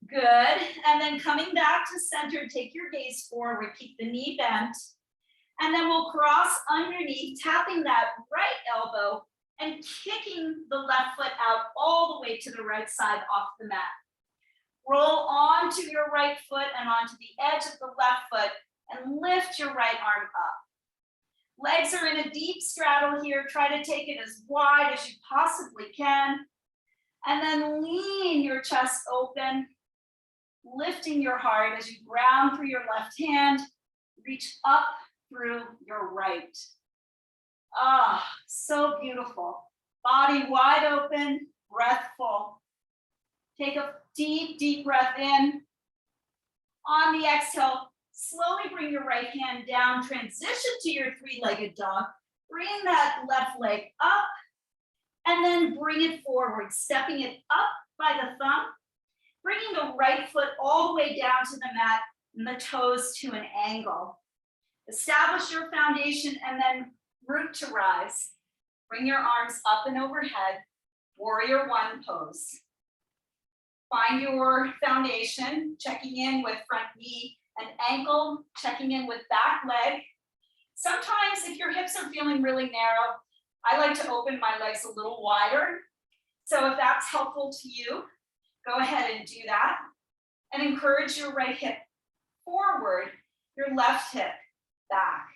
Good, and then coming back to center, take your gaze forward, keep the knee bent, and then we'll cross underneath, tapping that right elbow and kicking the left foot out all the way to the right side off the mat. Roll onto your right foot and onto the edge of the left foot and lift your right arm up. Legs are in a deep straddle here. Try to take it as wide as you possibly can. And then lean your chest open, lifting your heart as you ground through your left hand. Reach up through your right. Ah, so beautiful. Body wide open, breath full. Take a deep breath in. On the exhale, slowly bring your right hand down, transition to your three-legged dog. Bring that left leg up, and then bring it forward, stepping it up by the thumb, bringing the right foot all the way down to the mat and the toes to an angle. Establish your foundation and then root to rise. Bring your arms up and overhead, warrior one pose. Find your foundation, checking in with front knee and ankle, checking in with back leg. Sometimes if your hips are feeling really narrow, I like to open my legs a little wider. So if that's helpful to you, go ahead and do that. And encourage your right hip forward, your left hip back.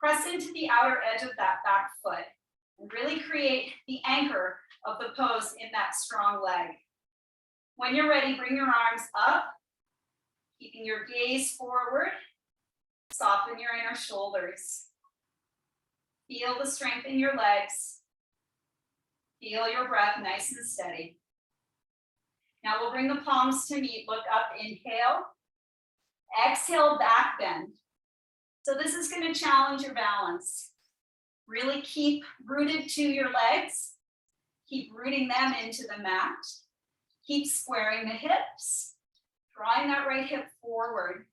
Press into the outer edge of that back foot and really create the anchor of the pose in that strong leg. When you're ready, bring your arms up, keeping your gaze forward. Soften your inner shoulders. Feel the strength in your legs. Feel your breath nice and steady. Now we'll bring the palms to meet. Look up, inhale. Exhale, back bend. So this is going to challenge your balance. Really keep rooted to your legs. Keep rooting them into the mat. Keep squaring the hips. Drawing that right hip forward.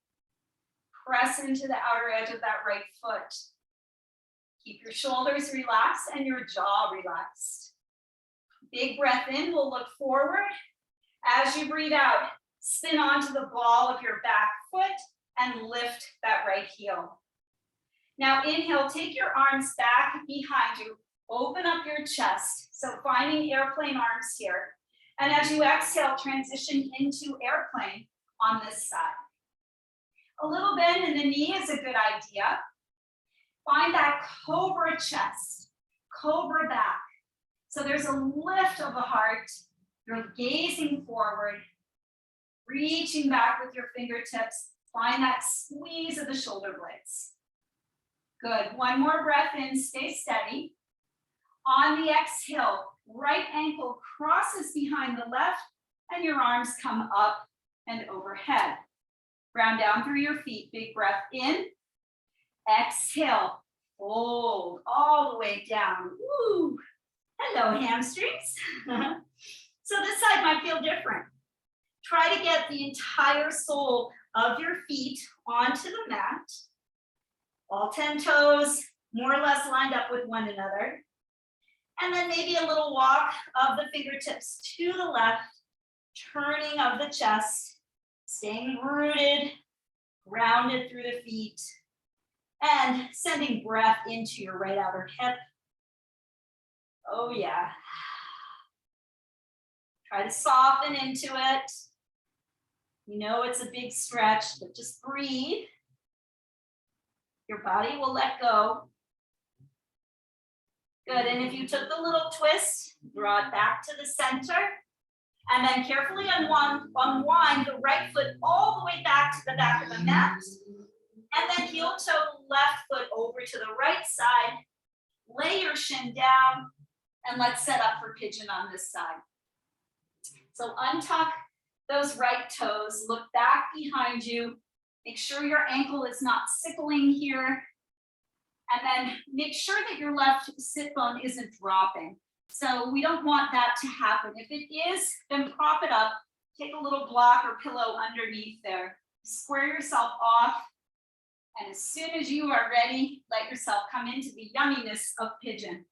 press into the outer edge of that right foot. Keep your shoulders relaxed and your jaw relaxed. Big breath in, we'll look forward. As you breathe out, spin onto the ball of your back foot and lift that right heel. Now inhale, take your arms back behind you. Open up your chest. So finding airplane arms here. And as you exhale, transition into airplane on this side. A little bend in the knee is a good idea. Find that cobra chest, cobra back. So there's a lift of the heart. You're gazing forward, reaching back with your fingertips. Find that squeeze of the shoulder blades. Good. One more breath in, stay steady. On the exhale, right ankle crosses behind the left and your arms come up and overhead. Ground down through your feet. Big breath in. Exhale. Fold all the way down. Woo. Hello, hamstrings. So this side might feel different. Try to get the entire sole of your feet onto the mat. All 10 toes more or less lined up with one another. And then maybe a little walk of the fingertips to the left, turning of the chest, staying rooted, grounded through the feet, and sending breath into your right outer hip. Oh yeah. Try to soften into it. You know it's a big stretch, but just breathe. Your body will let go. Good, and if you took the little twist, draw it back to the center, and then carefully unwind the right foot all the way back to the back of the mat, and then heel toe left foot over to the right side, lay your shin down, and let's set up for pigeon on this side. So untuck those right toes, look back behind you, make sure your ankle is not sickling here, and then make sure that your left sit bone isn't dropping. So we don't want that to happen. If it is, then prop it up, take a little block or pillow underneath there, square yourself off, and as soon as you are ready, let yourself come into the yumminess of pigeon,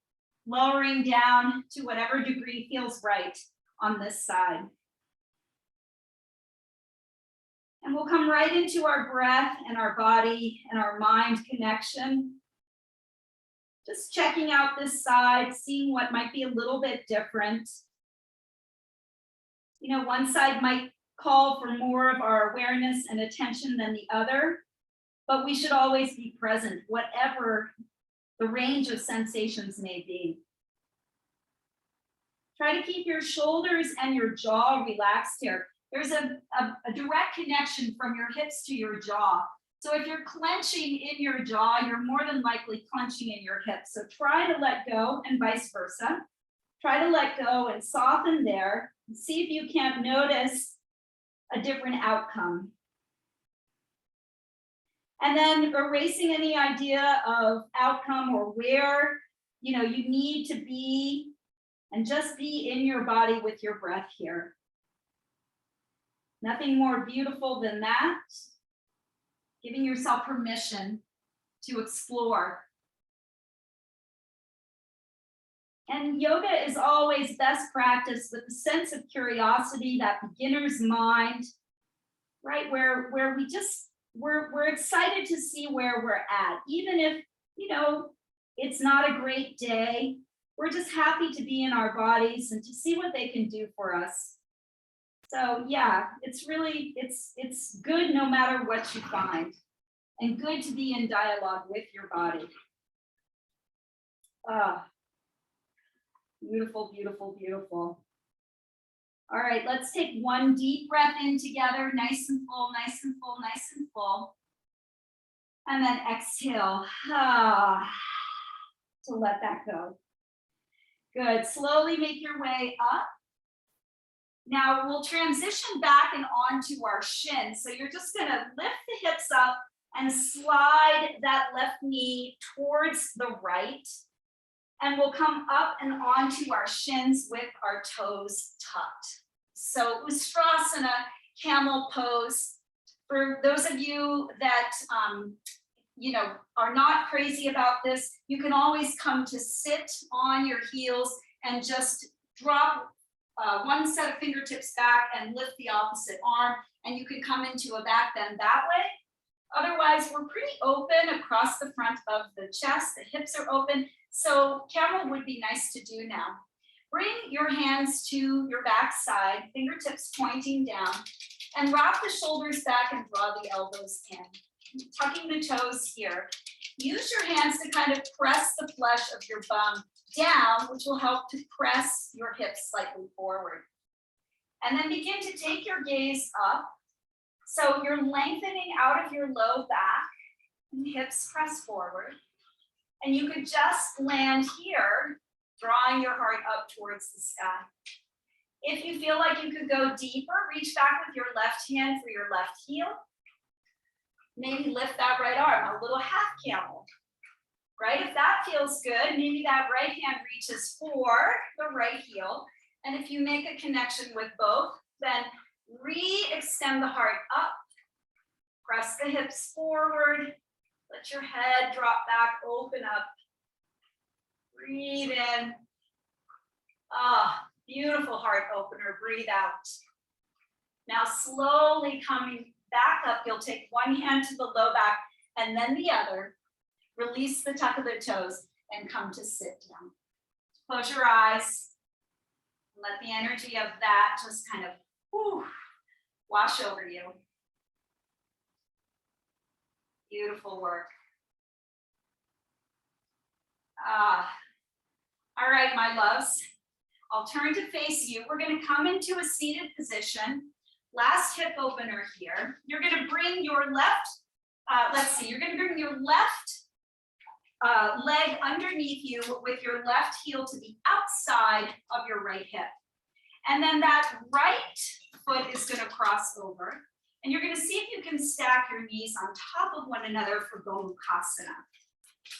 lowering down to whatever degree feels right on this side. And we'll come right into our breath and our body and our mind connection. Just checking out this side, seeing what might be a little bit different. You know, one side might call for more of our awareness and attention than the other, but we should always be present, whatever the range of sensations may be. Try to keep your shoulders and your jaw relaxed here. There's a direct connection from your hips to your jaw. So if you're clenching in your jaw, you're more than likely clenching in your hips. So try to let go and vice versa. Try to let go and soften there. And see if you can't notice a different outcome. And then erasing any idea of outcome or where you need to be, and just be in your body with your breath here. Nothing more beautiful than that. Giving yourself permission to explore. And yoga is always best practiced with a sense of curiosity, that beginner's mind, right? Where we're excited to see where we're at. Even if, it's not a great day, we're just happy to be in our bodies and to see what they can do for us. So yeah, it's good no matter what you find, and good to be in dialogue with your body. Ah, beautiful, beautiful, beautiful. All right, let's take one deep breath in together, nice and full, nice and full, nice and full. And then exhale, to let that go. Good, slowly make your way up. Now we'll transition back and onto our shins. So you're just gonna lift the hips up and slide that left knee towards the right. And we'll come up and onto our shins with our toes tucked. So Ustrasana, camel pose. For those of you that you know, are not crazy about this, you can always come to sit on your heels and just drop one set of fingertips back and lift the opposite arm, and you can come into a back bend that way. Otherwise, we're pretty open across the front of the chest. The hips are open. So camel would be nice to do now. Bring your hands to your back side, fingertips pointing down, and rock the shoulders back and draw the elbows in. Tucking the toes here. Use your hands to kind of press the flesh of your bum down, which will help to press your hips slightly forward. And then begin to take your gaze up. So you're lengthening out of your low back, and hips press forward. And you could just land here, drawing your heart up towards the sky. If you feel like you could go deeper, reach back with your left hand for your left heel. Maybe lift that right arm, a little half camel, right? If that feels good, maybe that right hand reaches for the right heel. And if you make a connection with both, then re-extend the heart up, press the hips forward, let your head drop back, open up, breathe in. Ah, beautiful heart opener, breathe out. Now slowly coming back up, you'll take one hand to the low back and then the other, release the tuck of the toes and come to sit down. Close your eyes, let the energy of that just kind of wash over you. Beautiful work. All right, my loves, I'll turn to face you. We're going to come into a seated position. Last hip opener here. You're going to bring your left, you're going to bring your left leg underneath you with your left heel to the outside of your right hip. And then that right foot is going to cross over. And you're going to see if you can stack your knees on top of one another for Gomukasana.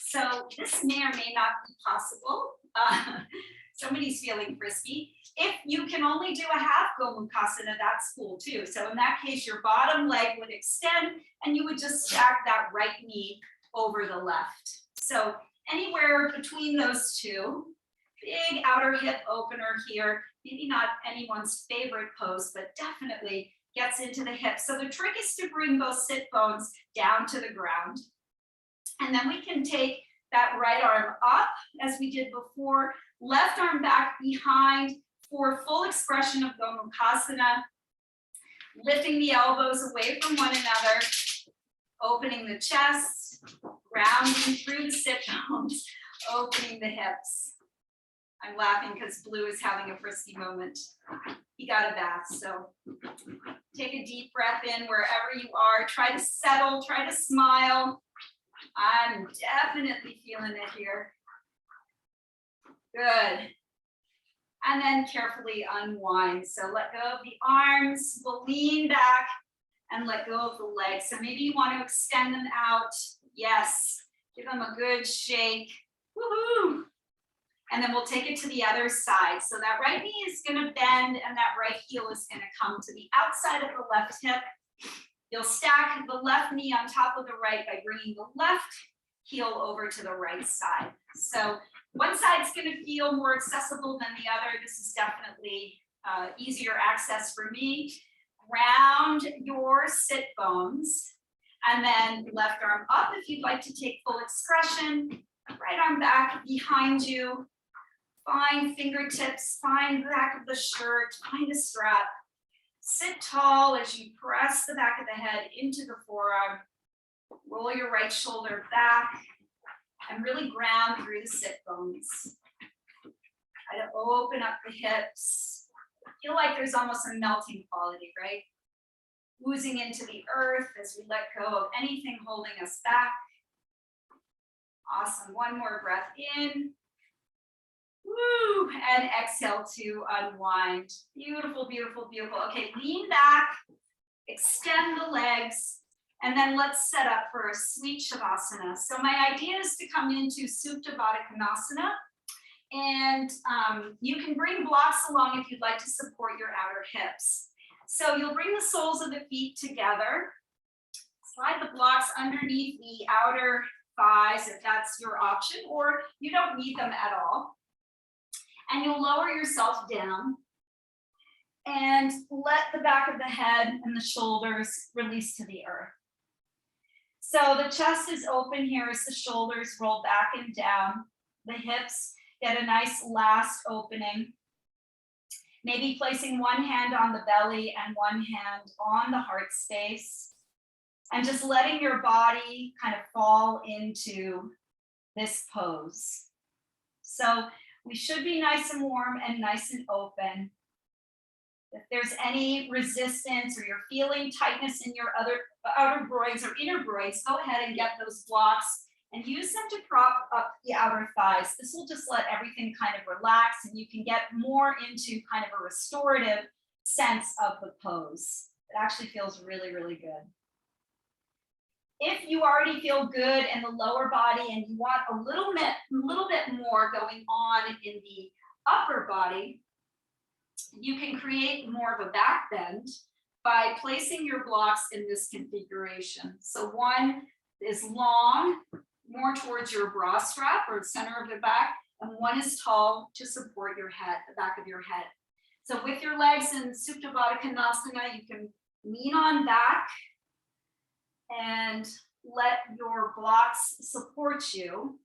So this may or may not be possible. Somebody's feeling frisky. If you can only do a half Gomukasana, that's cool too. So in that case, your bottom leg would extend and you would just stack that right knee over the left. So anywhere between those two, big outer hip opener here. Maybe not anyone's favorite pose, but definitely gets into the hips. So the trick is to bring both sit bones down to the ground. And then we can take that right arm up as we did before, left arm back behind for full expression of Gomukasana, lifting the elbows away from one another, opening the chest, grounding through the sit bones, opening the hips. I'm laughing because Blue is having a frisky moment. He got a bath, so take a deep breath in wherever you are. Try to settle, try to smile. I'm definitely feeling it here. Good. And then carefully unwind. So let go of the arms, we'll lean back and let go of the legs. So maybe you want to extend them out. Yes, give them a good shake. Woohoo! And then we'll take it to the other side. So that right knee is going to bend and that right heel is going to come to the outside of the left hip. You'll stack the left knee on top of the right by bringing the left heel over to the right side. So one side's going to feel more accessible than the other. This is definitely easier access for me. Ground your sit bones and then left arm up if you'd like to take full expression. Right arm back behind you. Find fingertips, find the back of the shirt, find a strap. Sit tall as you press the back of the head into the forearm. Roll your right shoulder back and really ground through the sit bones. Try to open up the hips. Feel like there's almost a melting quality, right? Oozing into the earth as we let go of anything holding us back. Awesome. One more breath in. Woo, and exhale to unwind. Beautiful, beautiful, beautiful. Okay, lean back, extend the legs, and then let's set up for a sweet Shavasana. So my idea is to come into Supta Baddha Konasana, and you can bring blocks along if you'd like to support your outer hips. So you'll bring the soles of the feet together, Slide the blocks underneath the outer thighs if that's your option, or you don't need them at all. And you'll lower yourself down and let the back of the head and the shoulders release to the earth. So the chest is open here as the shoulders roll back and down. The hips get a nice last opening. Maybe placing one hand on the belly and one hand on the heart space. And just letting your body kind of fall into this pose. So we should be nice and warm and nice and open. If there's any resistance or you're feeling tightness in your outer groins or inner groins, go ahead and get those blocks and use them to prop up the outer thighs. This will just let everything kind of relax and you can get more into kind of a restorative sense of the pose. It actually feels really, really good. If you already feel good in the lower body and you want a little bit more going on in the upper body, you can create more of a back bend by placing your blocks in this configuration. So one is long, more towards your bra strap or center of the back, and one is tall to support your head, the back of your head. So with your legs in Supta Baddha Konasana, you can lean on back and let your blocks support you.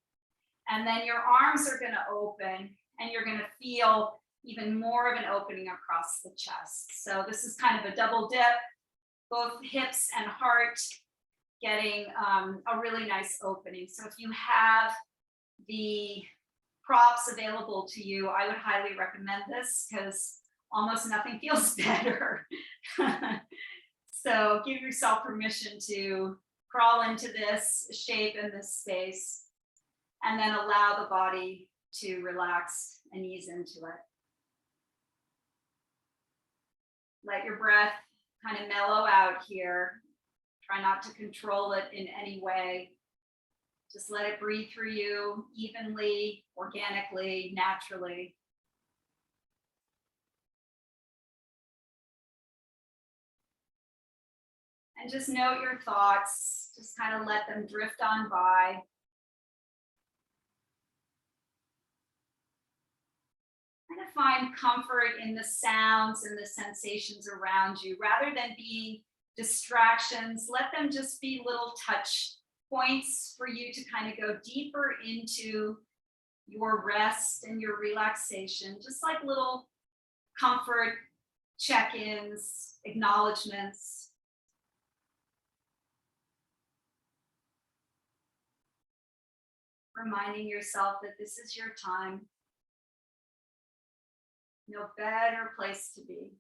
And then your arms are going to open and you're going to feel even more of an opening across the chest. So this is kind of a double dip, both hips and heart getting a really nice opening. So if you have the props available to you, I would highly recommend this because almost nothing feels better. So give yourself permission to crawl into this shape in this space and then allow the body to relax and ease into it. Let your breath kind of mellow out here. Try not to control it in any way. Just let it breathe through you evenly, organically, naturally. And just note your thoughts, just kind of let them drift on by. Kind of find comfort in the sounds and the sensations around you. Rather than being distractions, let them just be little touch points for you to kind of go deeper into your rest and your relaxation, just like little comfort check-ins, acknowledgements. Reminding yourself that this is your time. No better place to be.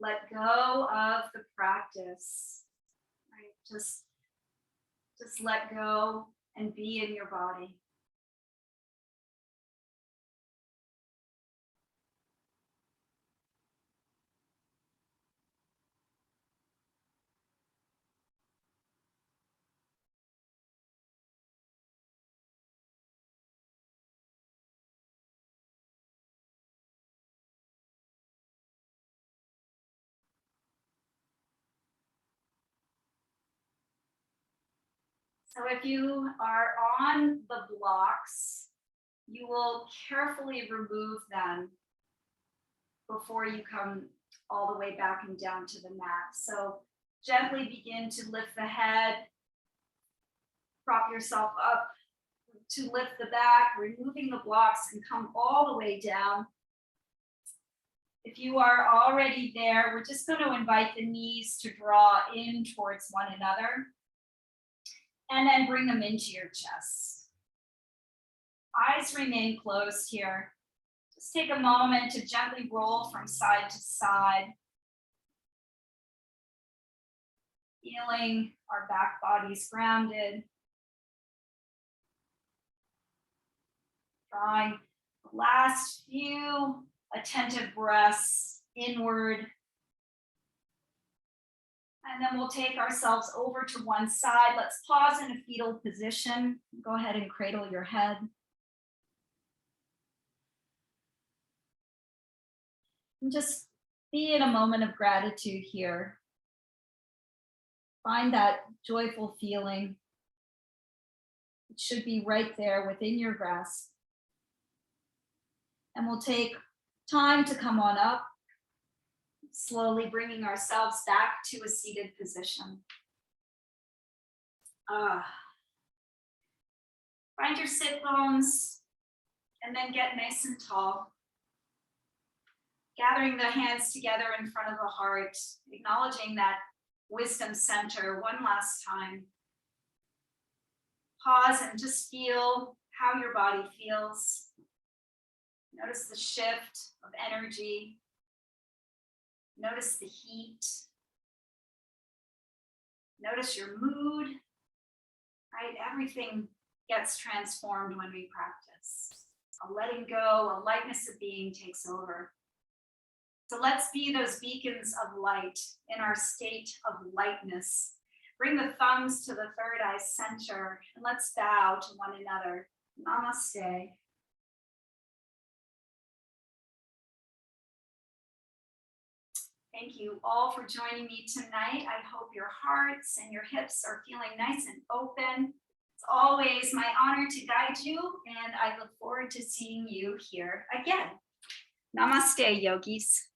Let go of the practice, right? Just let go and be in your body. So if you are on the blocks, you will carefully remove them before you come all the way back and down to the mat. So gently begin to lift the head, prop yourself up to lift the back, removing the blocks and come all the way down. If you are already there, we're just going to invite the knees to draw in towards one another. And then bring them into your chest. Eyes remain closed here. Just take a moment to gently roll from side to side. Feeling our back bodies grounded. Drawing the last few attentive breaths inward. And then we'll take ourselves over to one side. Let's pause in a fetal position. Go ahead and cradle your head. And just be in a moment of gratitude here. Find that joyful feeling. It should be right there within your grasp. And we'll take time to come on up, slowly bringing ourselves back to a seated position. Find your sit bones and then get nice and tall. Gathering the hands together in front of the heart, acknowledging that wisdom center one last time. Pause and just feel how your body feels. Notice the shift of energy. Notice the heat. Notice your mood, right? Everything gets transformed when we practice. A letting go, a lightness of being takes over. So let's be those beacons of light in our state of lightness. Bring the thumbs to the third eye center and let's bow to one another. Namaste. Thank you all for joining me tonight. I hope your hearts and your hips are feeling nice and open. It's always my honor to guide you, and I look forward to seeing you here again. Namaste, yogis.